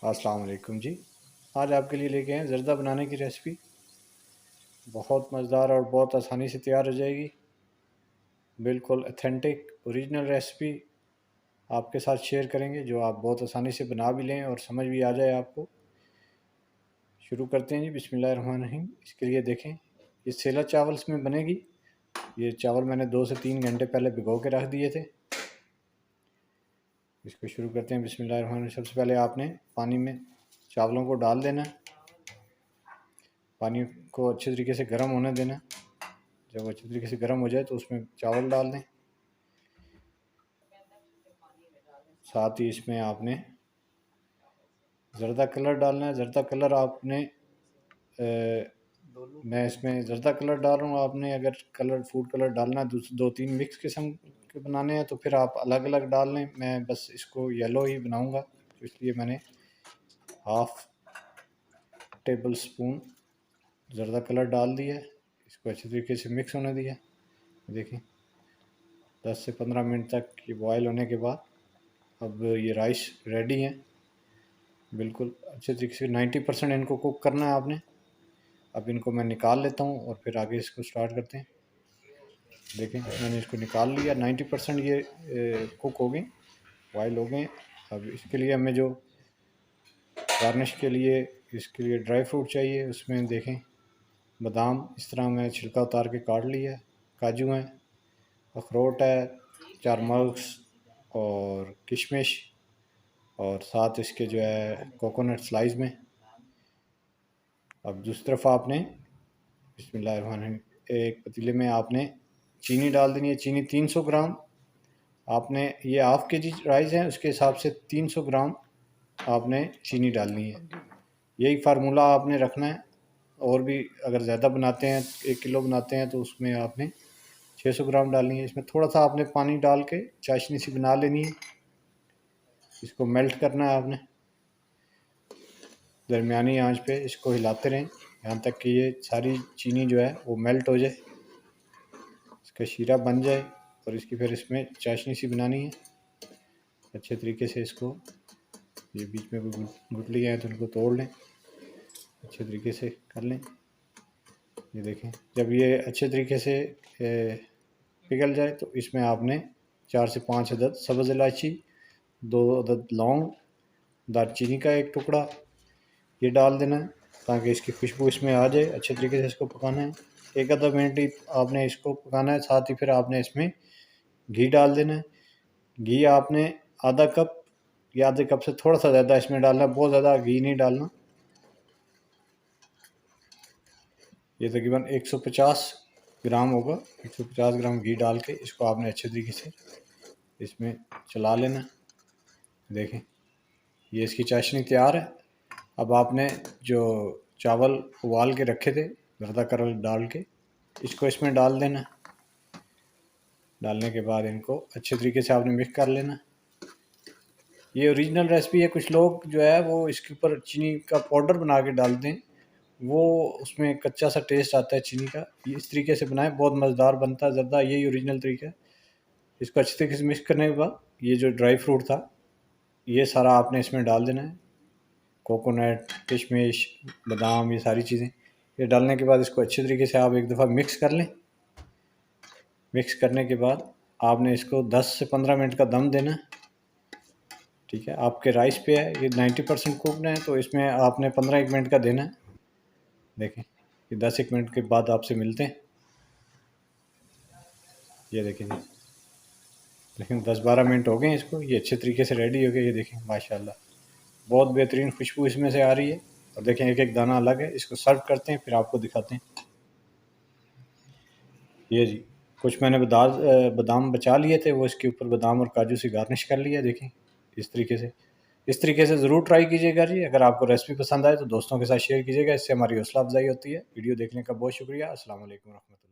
अस्सलाम वालेकुम जी। आज आपके लिए लेके आए ज़र्दा बनाने की रेसिपी। बहुत मज़ेदार और बहुत आसानी से तैयार हो जाएगी। बिल्कुल ऑथेंटिक ओरिजिनल रेसिपी आपके साथ शेयर करेंगे जो आप बहुत आसानी से बना भी लें और समझ भी आ जाए आपको। शुरू करते हैं जी, बिस्मिल्लाहिर्रहमानिर्रहीम। इसके लिए देखें, ये सेला चावल इसमें बनेगी। ये चावल मैंने 2 से 3 घंटे पहले भिगो के रख दिए थे। इसको शुरू करते हैं बिस्मिल्लाहिर्रहमानिर्रहीम। सबसे पहले आपने पानी में चावलों को डाल देना है। पानी को अच्छे तरीके से गर्म होने देना है। जब अच्छी तरीके से गर्म हो जाए तो उसमें चावल डाल दें। साथ ही इसमें आपने ज़र्दा कलर डालना है। ज़र्दा कलर आपने मैं इसमें ज़र्दा कलर डाल रहा हूँ। आपने अगर कलर फूड कलर डालना है 2-3 मिक्स किस्म के बनाने हैं तो फिर आप अलग अलग डाल लें। मैं बस इसको येलो ही बनाऊँगा, तो इसलिए मैंने हाफ़ टेबल स्पून ज़र्दा कलर डाल दिया है। इसको अच्छी तरीके से मिक्स होने दिया। देखिए 10 से 15 मिनट तक ये बॉयल होने के बाद अब ये राइस रेडी है। बिल्कुल अच्छे तरीके से 90% इनको कुक करना है आपने। अब इनको मैं निकाल लेता हूँ और फिर आगे इसको स्टार्ट करते हैं। देखें मैंने इसको निकाल लिया। 90% ये कुक हो गए, बॉयल हो गए। अब इसके लिए हमें जो गार्निश के लिए इसके लिए ड्राई फ्रूट चाहिए। उसमें देखें बादाम इस तरह मैं छिलका उतार के काट लिया है, काजू हैं, अखरोट है, 4 मग्स और किशमिश, और साथ इसके जो है कोकोनट स्लाइस में। अब दूसरी तरफ आपने बिस्मिल्लाहिर्रहमानिर्रहीम एक पतीले में आपने चीनी डाल देनी है। चीनी 300 ग्राम आपने, ये हाफ़ केजी राइस है उसके हिसाब से 300 ग्राम आपने चीनी डालनी है। यही फार्मूला आपने रखना है। और भी अगर ज़्यादा बनाते हैं, 1 किलो बनाते हैं, तो उसमें आपने 600 ग्राम डालनी है। इसमें थोड़ा सा आपने पानी डाल के चाशनी सी बना लेनी है। इसको मेल्ट करना है आपने। दरमियानी आंच पे इसको हिलाते रहें यहाँ तक कि ये सारी चीनी जो है वो मेल्ट हो जाए, इसका शीरा बन जाए। और इसकी फिर इसमें चाशनी सी बनानी है। अच्छे तरीके से इसको, ये बीच में गुठलियाँ हैं तो उनको तोड़ लें, अच्छे तरीके से कर लें। ये देखें जब ये अच्छे तरीके से पिघल जाए तो इसमें आपने 4 से 5 अदद सब्ज़ इलायची, 2 अदद लौंग, दालचीनी का एक टुकड़ा ये डाल देना है ताकि इसकी खुशबू इसमें आ जाए। अच्छे तरीके से इसको पकाना है। 1 आधा मिनट ही आपने इसको पकाना है। साथ ही फिर आपने इसमें घी डाल देना है। घी आपने आधा कप या आधे कप से थोड़ा सा ज़्यादा इसमें डालना है, बहुत ज़्यादा घी नहीं डालना। ये तकरीबन 150 ग्राम होगा। 150 ग्राम घी डाल के इसको आपने अच्छे तरीके से इसमें चला लेना। देखें ये इसकी चाशनी तैयार है। अब आपने जो चावल उबाल के रखे थे ज़र्दा कलर डाल के, इसको इसमें डाल देना। डालने के बाद इनको अच्छे तरीके से आपने मिक्स कर लेना। ये ओरिजिनल रेसिपी है। कुछ लोग जो है वो इसके ऊपर चीनी का पाउडर बना के डालते हैं, वो उसमें कच्चा सा टेस्ट आता है चीनी का। इस तरीके से बनाएं, बहुत मज़ेदार बनता है ज़र्दा। यही ओरिजिनल तरीका है। इसको अच्छे तरीके से मिक्स करने के बाद ये जो ड्राई फ्रूट था ये सारा आपने इसमें डाल देना है। कोकोनट, किशमिश, बादाम, ये सारी चीज़ें ये डालने के बाद इसको अच्छे तरीके से आप एक दफ़ा मिक्स कर लें। मिक्स करने के बाद आपने इसको 10 से 15 मिनट का दम देना है। ठीक है, आपके राइस पे है, ये 90% कुकड है तो इसमें आपने 15-1 मिनट का देना है। देखें ये 10-1 मिनट के बाद आपसे मिलते हैं। ये देखें जी, लेकिन 10-12 मिनट हो गए इसको, ये अच्छे तरीके से रेडी हो गया। ये देखें माशाल्लाह बहुत बेहतरीन खुशबू इसमें से आ रही है। और देखें एक एक दाना अलग है। इसको सर्व करते हैं फिर आपको दिखाते हैं। ये जी कुछ मैंने बादाम बचा लिए थे, वो इसके ऊपर बादाम और काजू से गार्निश कर लिया। देखें इस तरीके से ज़रूर ट्राई कीजिएगा जी। अगर आपको रेसिपी पसंद आए तो दोस्तों के साथ शेयर कीजिएगा, इससे हमारी हौसला अफजाई होती है। वीडियो देखने का बहुत शुक्रिया। अस्सलाम वालेकुम रहमतुल्लाह।